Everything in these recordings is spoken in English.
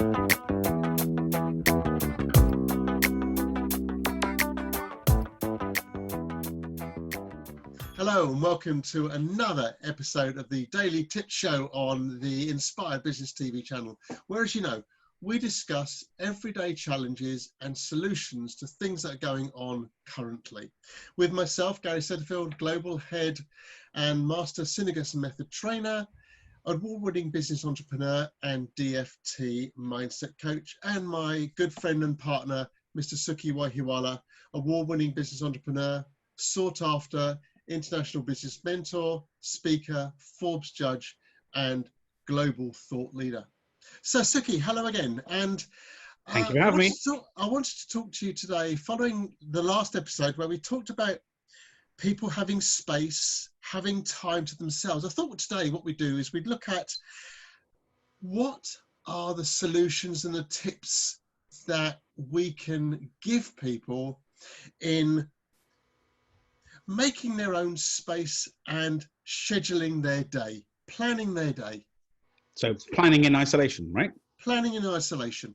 Hello and welcome to another episode of the Daily Tips Show on the Inspired Business TV channel, where, as you know, we discuss everyday challenges and solutions to things that are going on currently. With myself, Gary Setterfield, Global Head and Master Synegus Method Trainer, award-winning business entrepreneur and DFT mindset coach, and my good friend and partner, Mr. Sukhi Wahiwala, award-winning business entrepreneur, sought after international business mentor, speaker, Forbes judge, and global thought leader. So Sukhi, hello again. And thank you for having me. I wanted to talk to you today following the last episode where we talked about people having space, having time to themselves. I thought today what we do is we'd look at what are the solutions and the tips that we can give people in making their own space and scheduling their day, planning their day. So planning in isolation, right? Planning in isolation.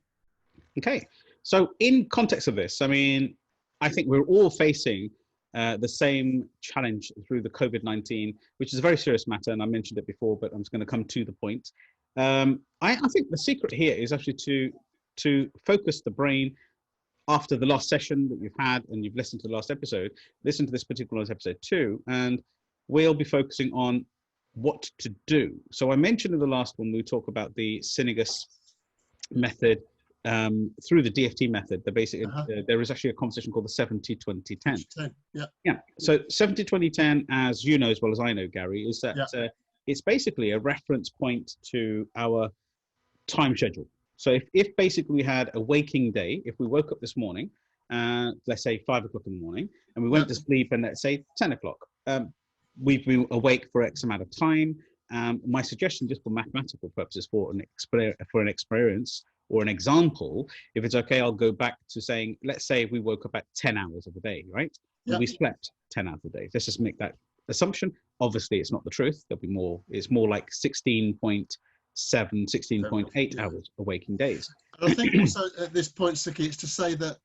Okay. So in context of this, I mean, I think we're all facing the same challenge through the COVID-19, which is a very serious matter. And I mentioned it before, but I'm just going to come to the point. I think the secret here is actually to focus the brain. After the last session that you've had and you've listened to the last episode, listen to this particular episode too, and we'll be focusing on what to do. So I mentioned in the last one, we talk about the Synegus method through the DFT method. The basic, there is actually a conversation called the 70-20-10. Yeah. So 70-20-10, as you know as well as I know, Gary, is that it's basically a reference point to our time schedule. So if basically we had a waking day, if we woke up this morning, let's say 5 o'clock in the morning, and we went to sleep and let's say 10 o'clock, we've been awake for X amount of time. My suggestion, just for mathematical purposes, for an experience or an example, if it's okay, I'll go back to saying, let's say we woke up at 10 hours of the day, right? And we slept 10 hours a day. Let's just make that assumption. Obviously, it's not the truth. There'll be more. It's more like 16.8 hours of waking days. And I think also at this point, Sukhi, it's to say that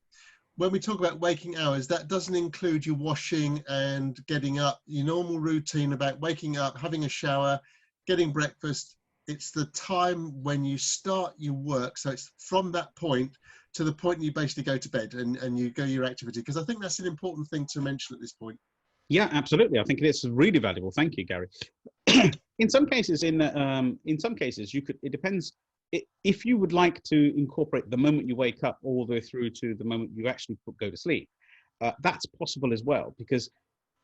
when we talk about waking hours, that doesn't include you washing and getting up, your normal routine about waking up, having a shower, getting breakfast. It's the time when you start your work. So it's from that point to the point you basically go to bed and you go your activity. Because I think that's an important thing to mention at this point. Yeah, absolutely. I think it's really valuable. Thank you, Gary. In some cases, you could. It depends. If you would like to incorporate the moment you wake up all the way through to the moment you actually go to sleep, that's possible as well. Because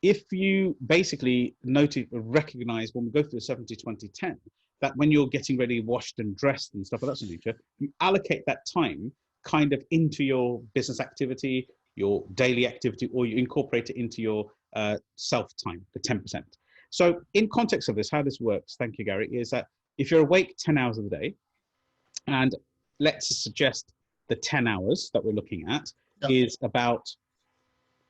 if you basically recognize when we go through the 70-20-10, that when you're getting ready, washed and dressed and stuff like that, you allocate that time kind of into your business activity, your daily activity, or you incorporate it into your self time, the 10%. So in context of this, how this works, thank you, Gary, is that if you're awake 10 hours of the day, and let's suggest the 10 hours that we're looking at is about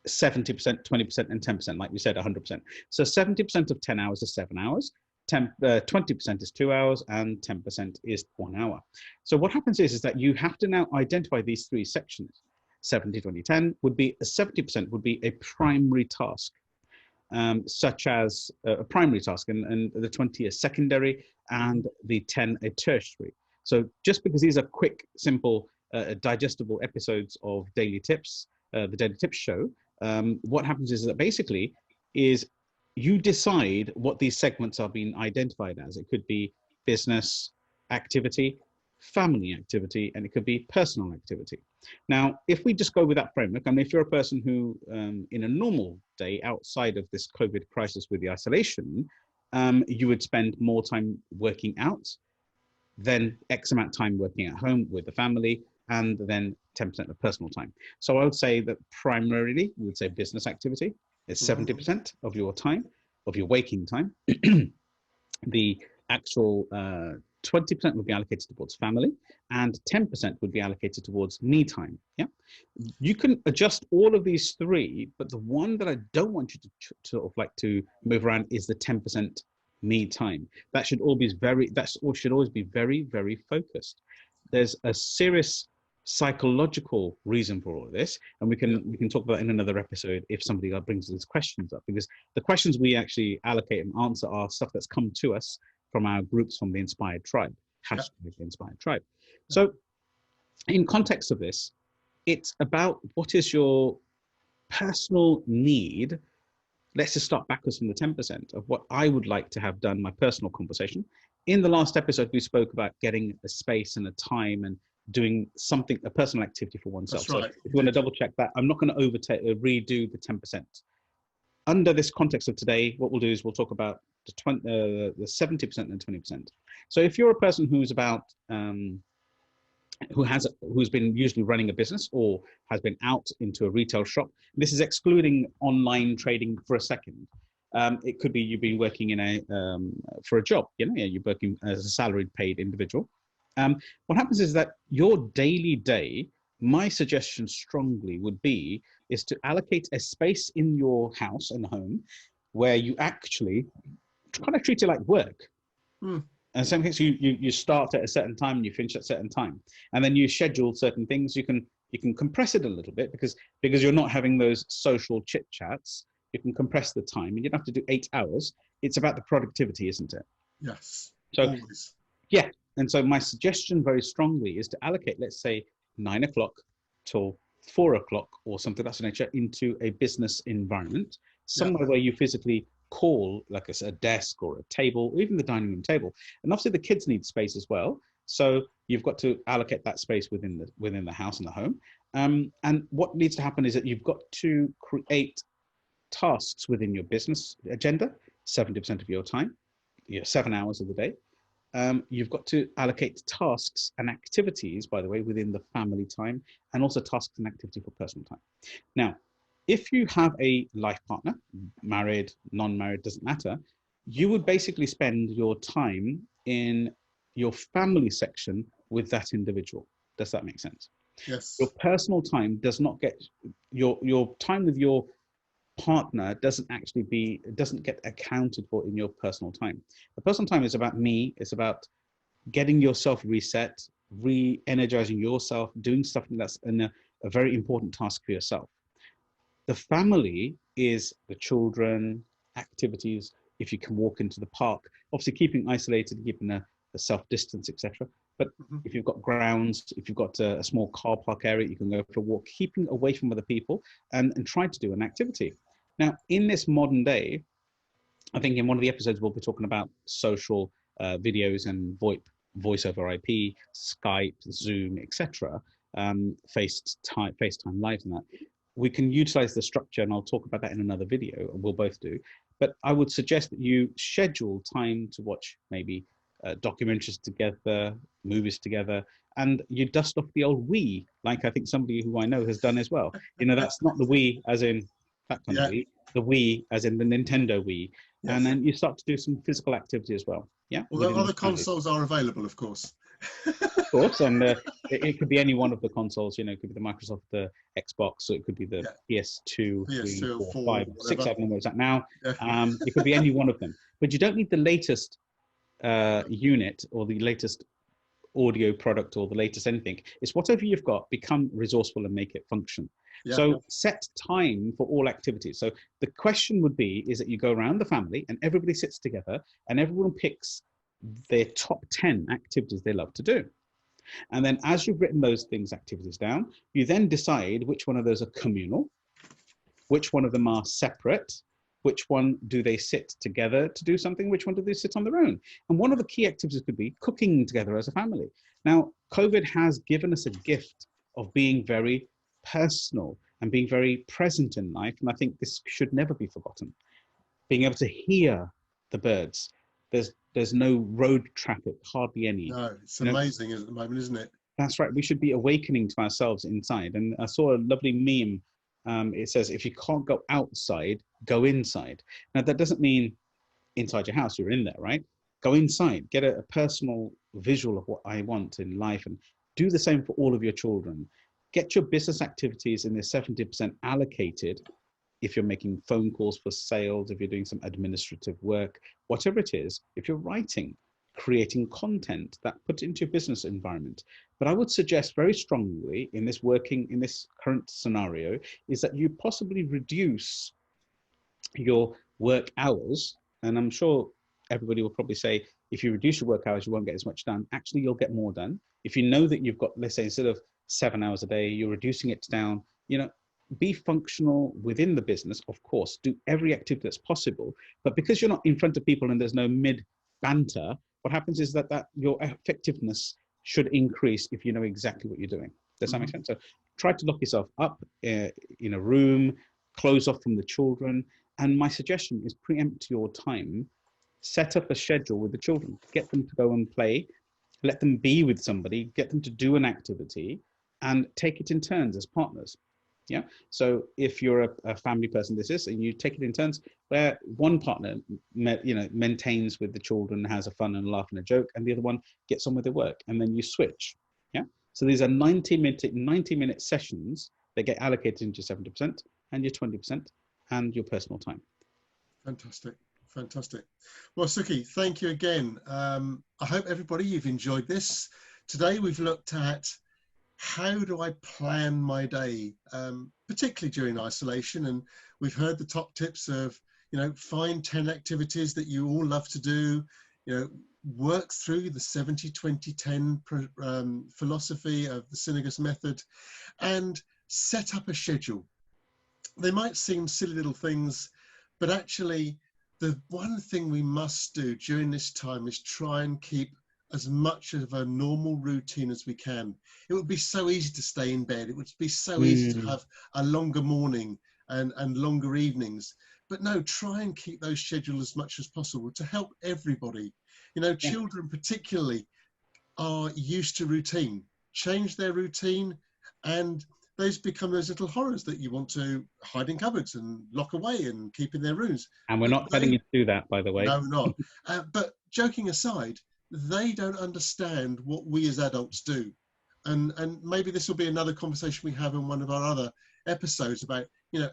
70%, 20%, and 10%, like we said, 100%. So 70% of 10 hours is 7 hours, 20% is 2 hours, and 10% is 1 hour. So what happens is that you have to now identify these three sections. 70-20-10 would be 70% would be a primary task. Such as a primary task, and the 20 is secondary, and the 10 a tertiary. So just because these are quick, simple, digestible episodes of Daily Tips, the Daily Tips show, what happens is that basically is you decide what these segments are being identified as. It could be business activity, family activity, and it could be personal activity. Now, if we just go with that framework, and if you're a person who, in a normal day outside of this COVID crisis with the isolation, you would spend more time working out, then X amount of time working at home with the family, and then 10% of personal time. So I would say that primarily, we would say business activity is 70% of your time, of your waking time. The actual 20% would be allocated towards family, and 10% would be allocated towards me time. Yeah, you can adjust all of these three, but the one that I don't want you to sort of like to move around is the 10% me time. That should always be very, very focused. there's a serious psychological reason for all of this, and we can talk about it in another episode if somebody brings these questions up, because the questions we actually allocate and answer are stuff that's come to us from our groups from the Inspired Tribe, hashtag the Inspired Tribe. So in context of this, it's about what is your personal need. Let's just start backwards from the 10% of what I would like to have done, my personal conversation. In the last episode, we spoke about getting a space and a time and doing something, a personal activity for oneself. That's right. So if you want to double check that, I'm not going to redo the 10%. Under this context of today, what we'll do is we'll talk about the 70% and 20%. So if you're a person who's about, who's been usually running a business or has been out into a retail shop, this is excluding online trading for a second. It could be you've been working in for a job, you're working as a salaried paid individual. What happens is that your daily day, my suggestion strongly would be, is to allocate a space in your house and home where you actually kind of treat it like work. And some things you start at a certain time and you finish at a certain time, and then you schedule certain things. You can compress it a little bit because you're not having those social chit chats. You can compress the time, and you don't have to do 8 hours. It's about the productivity, isn't it? Yes. So always. Yeah, and so my suggestion very strongly is to allocate, let's say, 9 o'clock till 4 o'clock or something of that nature into a business environment, somewhere where you physically call, like a desk or a table, or even the dining room table. And obviously the kids need space as well, so you've got to allocate that space within the house and the home. And what needs to happen is that you've got to create tasks within your business agenda, 70% of your time, 7 hours of the day. You've got to allocate tasks and activities, by the way, within the family time, and also tasks and activity for personal time. Now, if you have a life partner, married, non-married, doesn't matter, you would basically spend your time in your family section with that individual. Does that make sense? Yes. Your personal time does not get, your time with your partner doesn't get accounted for in your personal time. The personal time is about me. It's about getting yourself reset, re-energizing yourself, doing something that's a very important task for yourself. The family is the children, activities, if you can walk into the park, obviously keeping isolated, keeping a self-distance, etc. But if you've got grounds, if you've got a small car park area, you can go for a walk, keeping away from other people and try to do an activity. Now, in this modern day, I think in one of the episodes, we'll be talking about social videos and VoIP, voice over IP, Skype, Zoom, etc., FaceTime Live and that. We can utilize the structure, and I'll talk about that in another video, and we'll both do. But I would suggest that you schedule time to watch maybe documentaries together, movies together, and you dust off the old Wii, like I think somebody who I know has done as well. That's not the Wii as in that kind of Wii, the Wii as in the Nintendo Wii. Yes. And then you start to do some physical activity as well. Yeah. Although other consoles are available, of course. Of course, and it could be any one of the consoles. It could be the Microsoft, the Xbox, so it could be the PS2, PS2 3, 4, 5, 6, I don't know where it's at now. It could be any one of them, but you don't need the latest unit or the latest audio product or the latest anything. It's whatever you've got. Become resourceful and make it function. So set time for all activities. So the question would be, is that you go around the family and everybody sits together and everyone picks their top 10 activities they love to do. And then as you've written those activities down, you then decide which one of those are communal, which one of them are separate, which one do they sit together to do something, which one do they sit on their own. And one of the key activities could be cooking together as a family. Now, COVID has given us a gift of being very personal and being very present in life. And I think this should never be forgotten. Being able to hear the birds. There's no road traffic, hardly any. No, it's amazing at the moment, isn't it? That's right. We should be awakening to ourselves inside. And I saw a lovely meme. It says, if you can't go outside, go inside. Now, that doesn't mean inside your house, you're in there, right? Go inside, get a personal visual of what I want in life, and do the same for all of your children. Get your business activities in the 70% allocated. If you're making phone calls for sales, if you're doing some administrative work, whatever it is, if you're writing, creating content, that put it into your business environment, But I would suggest very strongly in this current scenario is that you possibly reduce your work hours. And I'm sure everybody will probably say, if you reduce your work hours, you won't get as much done. Actually, you'll get more done. If you know that you've got, let's say, instead of 7 hours a day, you're reducing it down, be functional within the business, of course, do every activity that's possible. But because you're not in front of people and there's no mid banter, what happens is that your effectiveness should increase if you know exactly what you're doing. Does that make sense? So try to lock yourself up in a room, close off from the children. And my suggestion is preempt your time, set up a schedule with the children, get them to go and play, let them be with somebody, get them to do an activity, and take it in turns as partners. Yeah. So if you're a family person, and you take it in turns, where one partner, maintains with the children, has a fun and laugh and a joke, and the other one gets on with their work, and then you switch. Yeah. So these are 90-minute sessions that get allocated into 70% and your 20% and your personal time. Fantastic. Fantastic. Well, Sukhi, thank you again. I hope everybody you've enjoyed this. Today we've looked at how do I plan my day, particularly during isolation, and we've heard the top tips of, find 10 activities that you all love to do, work through the 70-20-10 philosophy of the Synergist method, and set up a schedule. They might seem silly little things, but actually the one thing we must do during this time is try and keep as much of a normal routine as we can. It would be so easy to stay in bed. It would be so easy to have a longer morning and longer evenings. But no, try and keep those scheduled as much as possible to help everybody. Children particularly are used to routine. Change their routine, and those become those little horrors that you want to hide in cupboards and lock away and keep in their rooms. And we're not telling you to do that, by the way. No, not. But joking aside, they don't understand what we as adults do. And maybe this will be another conversation we have in one of our other episodes about,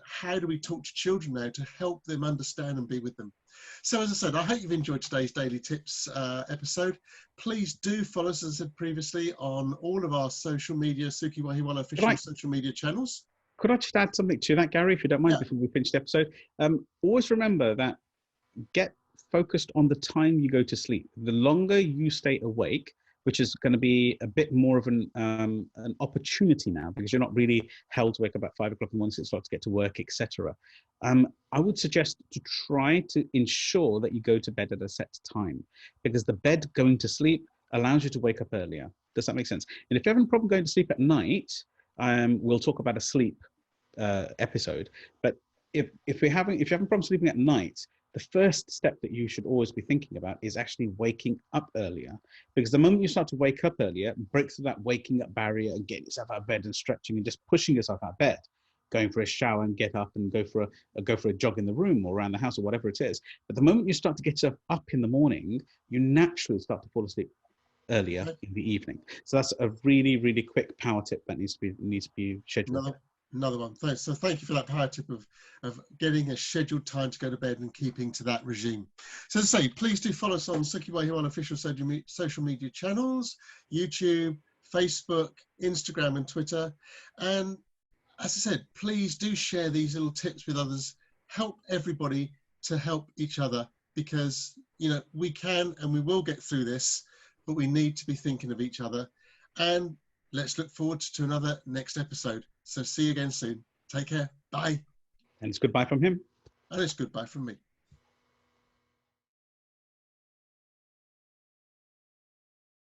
how do we talk to children now to help them understand and be with them. So as I said, I hope you've enjoyed today's Daily Tips episode. Please do follow us, as I said previously, on all of our social media, Sukhi Wahiwala official social media channels. Could I just add something to that, Gary, if you don't mind, before we finish the episode? Always remember that get focused on the time you go to sleep. The longer you stay awake, which is going to be a bit more of an opportunity now, because you're not really held to wake up at 5 o'clock in the morning, 6 o'clock to get to work, etc. I would suggest to try to ensure that you go to bed at a set time, because the bed going to sleep allows you to wake up earlier. Does that make sense? And if you're having a problem going to sleep at night, we'll talk about a sleep episode. But if you're having a problem sleeping at night, the first step that you should always be thinking about is actually waking up earlier, because the moment you start to wake up earlier, break through that waking up barrier and getting yourself out of bed and stretching and just pushing yourself out of bed, going for a shower and get up and go for a jog in the room or around the house or whatever it is. But the moment you start to get yourself up in the morning, you naturally start to fall asleep earlier in the evening. So that's a really, really quick power tip that needs to be scheduled. Another one. Thanks. So thank you for that power tip of getting a scheduled time to go to bed and keeping to that regime. So as I say, please do follow us on Sukhi Wahiwala official social media channels, YouTube, Facebook, Instagram and Twitter. And as I said, please do share these little tips with others. Help everybody to help each other, because we can and we will get through this, but we need to be thinking of each other. And let's look forward to another next episode. So see you again soon. Take care. Bye. And it's goodbye from him. And it's goodbye from me.